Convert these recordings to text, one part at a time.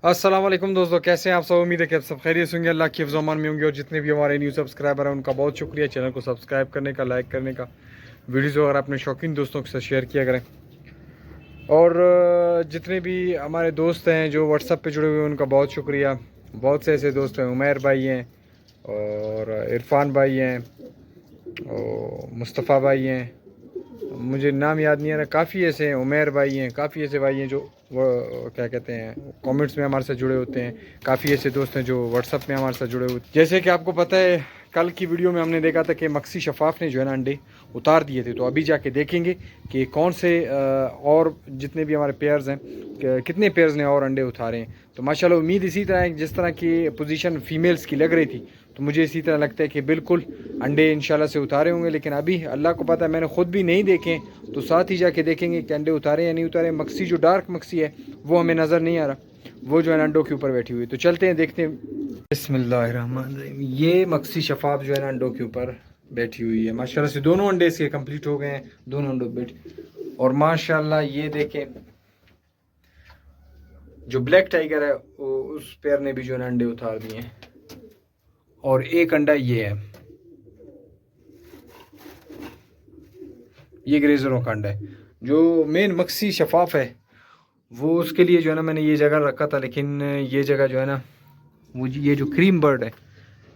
अस्सलाम वालेकुम दोस्तों, कैसे हैं आप सब। उम्मीद है कि आप सब खैरियत होंगे, अल्लाह की हिफ्ज़ अमान में होंगे। और जितने भी हमारे न्यू सब्सक्राइबर हैं उनका बहुत शुक्रिया। चैनल को सब्सक्राइब करने का, लाइक करने का, वीडियोज़ वगैरह अपने शौकीन दोस्तों के साथ शेयर किया करें। और जितने भी हमारे दोस्त हैं जो व्हाट्सअप पे जुड़े हुए हैं उनका बहुत शुक्रिया। बहुत से ऐसे दोस्त हैं, उमैर भाई हैं और इरफान भाई हैं और मुस्तफ़ा भाई हैं, मुझे नाम याद नहीं आ रहा। काफ़ी ऐसे हैं, उमैर भाई हैं, काफ़ी ऐसे भाई हैं जो वो क्या कहते हैं कमेंट्स में हमारे साथ जुड़े होते हैं। काफ़ी ऐसे दोस्त हैं जो व्हाट्सअप में हमारे साथ जुड़े होते हैं। जैसे कि आपको पता है, कल की वीडियो में हमने देखा था कि मक्सी शफाफ ने जो है ना अंडे उतार दिए थे। तो अभी जाके देखेंगे कि कौन से और जितने भी हमारे पेयर्स हैं कितने पेयर्स ने और अंडे उतारे हैं। तो माशाल्लाह उम्मीद इसी तरह है, जिस तरह की पोजीशन फीमेल्स की लग रही थी तो मुझे इसी तरह लगता है कि बिल्कुल अंडे इंशाल्लाह से उतारे होंगे। लेकिन अभी अल्लाह को पता है, मैंने ख़ुद भी नहीं देखे, तो साथ ही जाके देखेंगे कि अंडे उतारे या नहीं उतारे। मक्सी जो डार्क मक्सी है वो हमें नज़र नहीं आ रहा, वो जो है अंडों के ऊपर बैठी हुई है। तो चलते हैं, देखते हैं। बिस्मिल्लाहिर्रहमानिर्रहीम। ये मक्सी शफाफ जो है ना अंडों के ऊपर बैठी हुई है। माशाल्लाह से दोनों अंडे इसके कंप्लीट हो गए हैं, दोनों अंडों बैठे। और माशाल्लाह ये देखें, जो ब्लैक टाइगर है वो उस पेयर ने भी जो है अंडे उतार दिए हैं। और एक अंडा ये है, ये ग्रेजरों का अंडा है। जो मेन मक्सी शफाफ है वो उसके लिए जो है ना मैंने ये जगह रखा था, लेकिन ये जगह जो है ना वो ये जो क्रीम बर्ड है,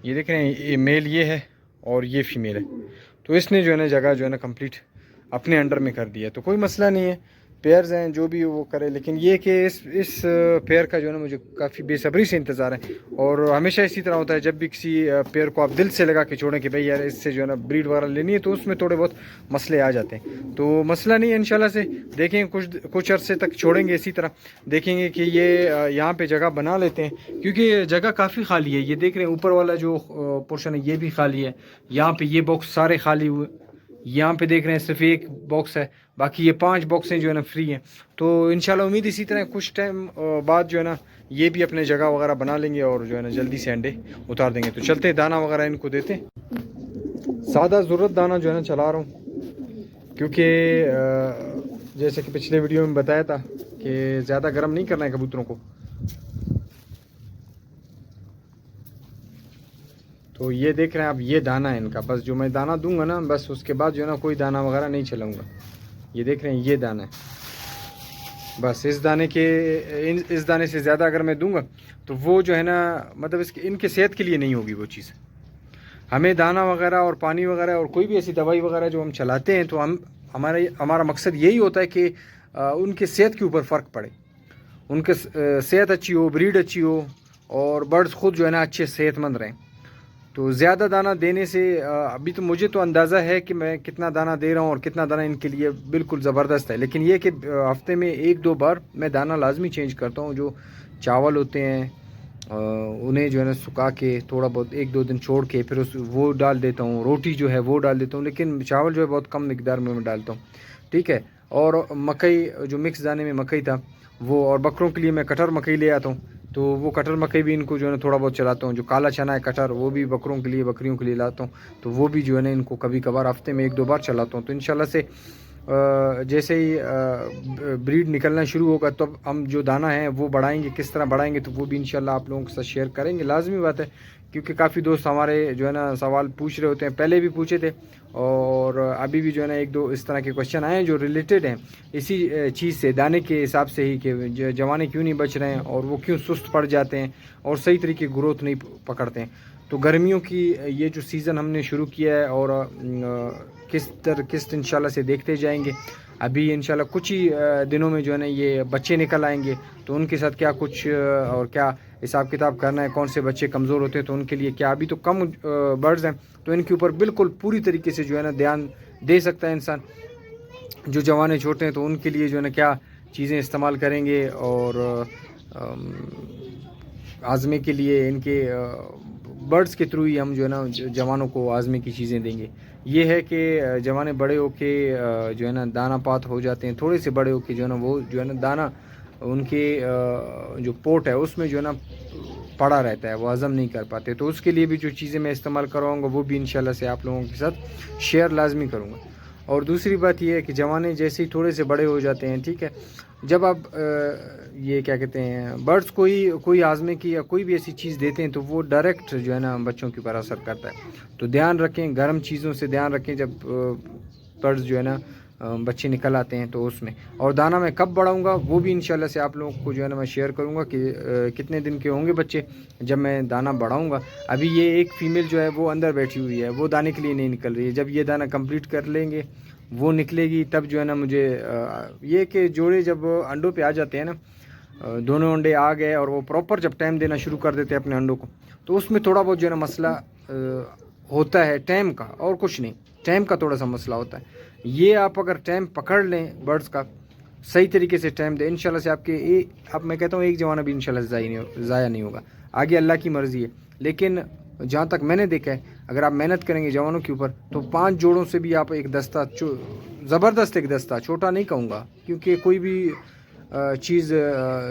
ये देख रहे हैं, ये मेल ये है और ये फीमेल है। तो इसने जो है ना जगह जो है ना कंप्लीट अपने अंडर में कर दिया। तो कोई मसला नहीं है, पेयर्स हैं जो भी वो करे। लेकिन ये कि इस पेयर का जो है ना मुझे काफ़ी बेसब्री से इंतज़ार है। और हमेशा इसी तरह होता है, जब भी किसी पेयर को आप दिल से लगा के छोड़ें कि भाई यार इससे जो है ना ब्रीड वगैरह लेनी है, तो उसमें थोड़े बहुत मसले आ जाते हैं। तो मसला नहीं है, इंशाल्लाह से देखेंगे कुछ अरसे तक छोड़ेंगे इसी तरह। देखेंगे कि ये यहाँ पे जगह बना लेते हैं, क्योंकि जगह काफ़ी खाली है। ये देख रहे हैं ऊपर वाला जो पोर्शन है ये भी खाली है, यहाँ पे ये बॉक्स सारे खाली हुए, यहाँ पे देख रहे हैं सिर्फ एक बॉक्स है, बाकी ये 5 बॉक्सें जो है ना फ्री हैं। तो इंशाल्लाह उम्मीद इसी तरह कुछ टाइम बाद जो है ना ये भी अपने जगह वगैरह बना लेंगे और जो है ना जल्दी से अंडे उतार देंगे। तो चलते दाना वगैरह इनको देते हैं। सादा ज़रूरत दाना जो है ना चला रहा हूँ, क्योंकि जैसे कि पिछले वीडियो में बताया था कि ज़्यादा गर्म नहीं करना है कबूतरों को। तो ये देख रहे हैं आप, ये दाना है इनका। बस जो मैं दाना दूंगा ना, बस उसके बाद जो है ना कोई दाना वगैरह नहीं चलाऊंगा। ये देख रहे हैं, ये दाना है, बस इस दाने के इस दाने से ज़्यादा अगर मैं दूंगा तो वो जो है ना मतलब इसके इनके सेहत के लिए नहीं होगी वो चीज़। हमें दाना वगैरह और पानी वगैरह और कोई भी ऐसी दवाई वगैरह जो हम चलाते हैं, तो हमारा मकसद यही होता है कि उनके सेहत के ऊपर फ़र्क पड़े, उनके सेहत अच्छी हो, ब्रीड अच्छी हो और बर्ड्स खुद जो है ना अच्छे सेहतमंद रहें। तो ज़्यादा दाना देने से अभी तो मुझे तो अंदाज़ा है कि मैं कितना दाना दे रहा हूँ और कितना दाना इनके लिए बिल्कुल ज़बरदस्त है। लेकिन ये कि हफ्ते में 1-2 बार मैं दाना लाजमी चेंज करता हूँ। जो चावल होते हैं उन्हें जो है ना सुखा के थोड़ा बहुत 1-2 दिन छोड़ के फिर वो डाल देता हूँ। रोटी जो है वो डाल देता हूँ, लेकिन चावल जो है बहुत कम मिकदार में मैं डालता हूँ, ठीक है। और मकई जो मिक्स दाने में मकई था वो, और बकरों के लिए मैं कटर मकई ले आता हूँ, तो वो कटर मकई भी इनको जो है ना थोड़ा बहुत चलाता हूँ। जो काला चना है कटर, वो भी बकरों के लिए बकरियों के लिए लाता हूँ, तो वो भी जो है ना इनको कभी कभार हफ्ते में 1-2 बार चलाता हूँ। तो इंशाल्लाह से जैसे ही ब्रीड निकलना शुरू होगा तो हम जो दाना है वो बढ़ाएंगे। किस तरह बढ़ाएंगे तो वो भी इंशाल्लाह आप लोगों के साथ शेयर करेंगे, लाजमी बात है। क्योंकि काफ़ी दोस्त हमारे जो है ना सवाल पूछ रहे होते हैं, पहले भी पूछे थे और अभी भी जो है ना 1-2 इस तरह के क्वेश्चन आए हैं जो रिलेटेड हैं इसी चीज़ से, दाने के हिसाब से ही, कि जवाने क्यों नहीं बच रहे हैं और वो क्यों सुस्त पड़ जाते हैं और सही तरीके ग्रोथ नहीं पकड़ते हैं। तो गर्मियों की ये जो सीज़न हमने शुरू किया है और किस्त इंशाल्लाह से देखते जाएंगे। अभी इंशाल्लाह कुछ ही दिनों में जो है ना ये बच्चे निकल आएंगे, तो उनके साथ क्या कुछ और क्या हिसाब किताब करना है, कौन से बच्चे कमज़ोर होते हैं तो उनके लिए क्या, अभी तो कम बर्ड्स हैं तो इनके ऊपर बिल्कुल पूरी तरीके से जो है ना ध्यान दे सकता है इंसान। जो जवाने छोटे हैं तो उनके लिए जो है ना क्या चीज़ें इस्तेमाल करेंगे और आज़मे के लिए इनके बर्ड्स के थ्रू ही हम जो है ना जवानों को आज़मे की चीज़ें देंगे। ये है कि जवाने बड़े होके जो है ना दाना पात हो जाते हैं, थोड़े से बड़े होके जो है ना वो जो है ना दाना उनके जो पोट है उसमें जो है ना पड़ा रहता है, वो हज़म नहीं कर पाते। तो उसके लिए भी जो चीज़ें मैं इस्तेमाल करवाऊँगा वो भी इंशाल्लाह से आप लोगों के साथ शेयर लाजमी करूँगा। और दूसरी बात यह है कि जवाने जैसे ही थोड़े से बड़े हो जाते हैं, ठीक है, جب آپ یہ کیا کہتے ہیں برڈس کوئی آزمے کی یا کوئی بھی ایسی چیز دیتے ہیں تو وہ ڈائریکٹ جو ہے نا بچوں کے اوپر اثر کرتا ہے. تو دھیان رکھیں, گرم چیزوں سے دھیان رکھیں جب برڈس جو ہے نا بچے نکل آتے ہیں تو اس میں. اور دانہ میں کب بڑھاؤں گا وہ بھی انشاءاللہ سے آپ لوگوں کو جو ہے نا میں شیئر کروں گا کہ کتنے دن کے ہوں گے بچے جب میں دانہ بڑھاؤں گا. ابھی یہ ایک فیمیل جو ہے وہ اندر بیٹھی ہوئی ہے, وہ دانے کے لیے نہیں نکل رہی ہے. جب یہ دانہ کمپلیٹ کر لیں گے وہ نکلے گی تب جو ہے نا مجھے یہ کہ جوڑے جب انڈوں پہ آ جاتے ہیں نا, دونوں انڈے آ گئے اور وہ پراپر جب ٹائم دینا شروع کر دیتے ہیں اپنے انڈوں کو, تو اس میں تھوڑا بہت جو ہے نا مسئلہ ہوتا ہے ٹائم کا, اور کچھ نہیں, ٹائم کا تھوڑا سا مسئلہ ہوتا ہے. یہ آپ اگر ٹائم پکڑ لیں برڈس کا, صحیح طریقے سے ٹائم دیں, انشاءاللہ سے آپ میں کہتا ہوں ایک جوانہ بھی انشاءاللہ ضائع نہیں ہوگا. آگے اللہ کی مرضی ہے, لیکن جہاں تک میں نے دیکھا ہے اگر آپ محنت کریں گے جوانوں کے اوپر تو 5 جوڑوں سے بھی آپ ایک دستہ زبردست ایک دستہ, چھوٹا نہیں کہوں گا کیونکہ کوئی بھی چیز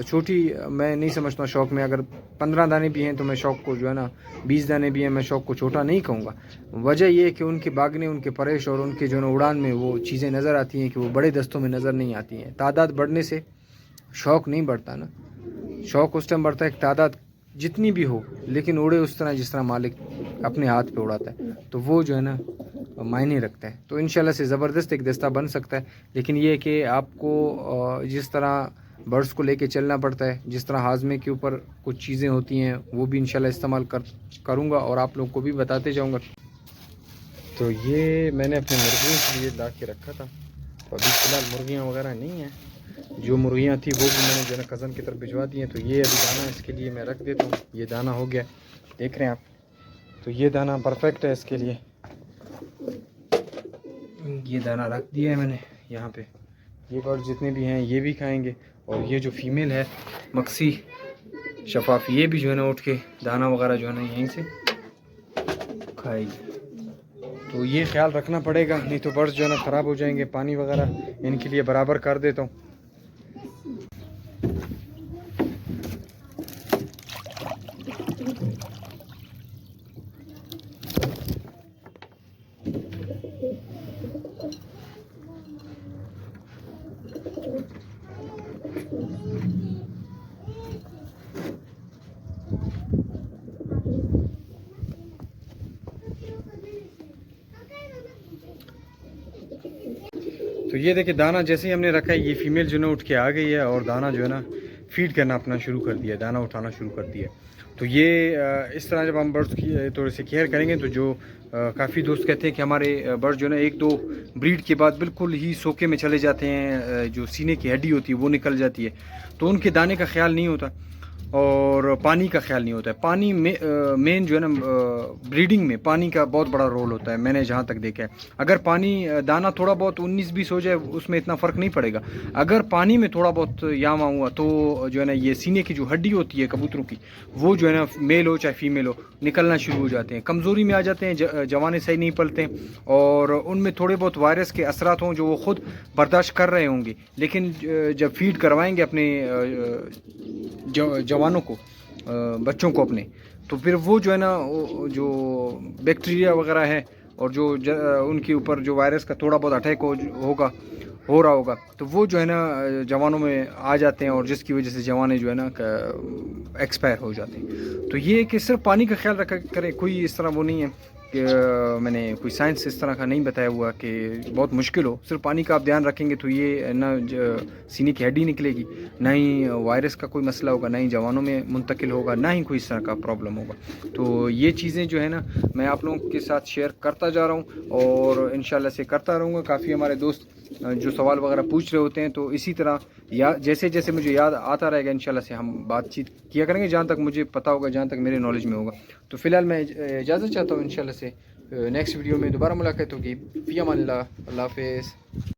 چھوٹی میں نہیں سمجھتا شوق میں. اگر 15 دانے بھی ہیں تو میں شوق کو جو ہے نا 20 دانے بھی ہیں میں شوق کو چھوٹا نہیں کہوں گا. وجہ یہ ہے کہ ان کے باگنے, ان کے پرش اور ان کے جو ہے نا اڑان میں وہ چیزیں نظر آتی ہیں کہ وہ بڑے دستوں میں نظر نہیں آتی ہیں. تعداد بڑھنے سے شوق نہیں بڑھتا نا, شوق اس ٹائم بڑھتا ہے کہ تعداد جتنی بھی ہو لیکن اڑے اس طرح جس طرح مالک اپنے ہاتھ پہ اڑاتا ہے, تو وہ جو ہے نا معنی رکھتا ہے. تو انشاءاللہ سے زبردست ایک دستہ بن سکتا ہے, لیکن یہ کہ آپ کو جس طرح برڈس کو لے کے چلنا پڑتا ہے, جس طرح ہاضمے کے اوپر کچھ چیزیں ہوتی ہیں وہ بھی انشاءاللہ استعمال کروں گا اور آپ لوگوں کو بھی بتاتے جاؤں گا. تو یہ میں نے اپنے مرغیوں کے لیے لا کے رکھا تھا, تو ابھی فی الحال مرغیاں وغیرہ نہیں ہیں. جو مرغیاں تھیں وہ بھی میں نے جو ہے نا کزن کی طرف بھجوا دی ہیں. تو یہ ابھی دانہ اس کے لیے میں رکھ دیتا ہوں. یہ دانہ ہو گیا, دیکھ رہے ہیں آپ, تو یہ دانہ پرفیکٹ ہے اس کے لیے. یہ دانہ رکھ دیا ہے میں نے یہاں پہ. یہ برڈ جتنے بھی ہیں یہ بھی کھائیں گے, اور یہ جو فیمیل ہے مکسی شفاف یہ بھی جو ہے نا اٹھ کے دانہ وغیرہ جو ہے نا یہیں سے کھائے گی. تو یہ خیال رکھنا پڑے گا, نہیں تو برڈز جو ہے نا خراب ہو جائیں گے. پانی وغیرہ ان کے لیے برابر کر دیتا ہوں. تو یہ دیکھیں دانہ جیسے ہی ہم نے رکھا ہے یہ فیمیل جو ہے نا اٹھ کے آ گئی ہے اور دانہ جو ہے نا فیڈ کرنا اپنا شروع کر دیا ہے, دانہ اٹھانا شروع کر دیا ہے. تو یہ اس طرح جب ہم برڈس کی تھوڑے سے کیئر کریں گے تو جو کافی دوست کہتے ہیں کہ ہمارے برڈ جو ہے نا 1-2 بریڈ کے بعد بالکل ہی سوکے میں چلے جاتے ہیں, جو سینے کی ہڈی ہوتی ہے وہ نکل جاتی ہے, تو ان کے دانے کا خیال نہیں ہوتا اور پانی کا خیال نہیں ہوتا ہے. پانی مین جو ہے نا بریڈنگ میں پانی کا بہت بڑا رول ہوتا ہے, میں نے جہاں تک دیکھا ہے. اگر پانی دانہ تھوڑا بہت 19-20 ہو جائے اس میں اتنا فرق نہیں پڑے گا. اگر پانی میں تھوڑا بہت یاما ہوا تو جو ہے نا یہ سینے کی جو ہڈی ہوتی ہے کبوتروں کی وہ جو ہے نا میل ہو چاہے فیمیل ہو نکلنا شروع ہو جاتے ہیں, کمزوری میں آ جاتے ہیں, جوانے صحیح نہیں پلتے ہیں, اور ان میں تھوڑے بہت وائرس کے اثرات ہوں جو وہ خود برداشت کر رہے ہوں گے. لیکن جب فیڈ کروائیں گے اپنے جوانوں کو, بچوں کو اپنے, تو پھر وہ جو ہے نا جو بیکٹیریا وغیرہ ہے اور جو ان کے اوپر جو وائرس کا تھوڑا بہت اٹیک ہو رہا ہوگا تو وہ جو ہے نا جوانوں میں آ جاتے ہیں, اور جس کی وجہ سے جوانے جو ہے نا ایکسپائر ہو جاتے ہیں. تو یہ کہ صرف پانی کا خیال رکھا کریں, کوئی اس طرح وہ نہیں ہے کہ میں نے کوئی سائنس اس طرح کا نہیں بتایا ہوا کہ بہت مشکل ہو. صرف پانی کا آپ دھیان رکھیں گے تو یہ نہ سینے کی ہڈی نکلے گی, نہ ہی وائرس کا کوئی مسئلہ ہوگا, نہ ہی جوانوں میں منتقل ہوگا, نہ ہی کوئی اس طرح کا پرابلم ہوگا. تو یہ چیزیں جو ہے نا میں آپ لوگوں کے ساتھ شیئر کرتا جا رہا ہوں اور انشاءاللہ سے کرتا رہوں گا. کافی ہمارے دوست جو سوال وغیرہ پوچھ رہے ہوتے ہیں تو اسی طرح جیسے جیسے مجھے یاد آتا رہے گا انشاءاللہ سے ہم بات چیت کیا کریں گے جہاں تک مجھے پتہ ہوگا, جہاں تک میرے نالج میں ہوگا. تو فی الحال میں اجازت چاہتا ہوں, انشاءاللہ سے نیکسٹ ویڈیو میں دوبارہ ملاقات ہوگی. فی امان اللہ, اللہ حافظ.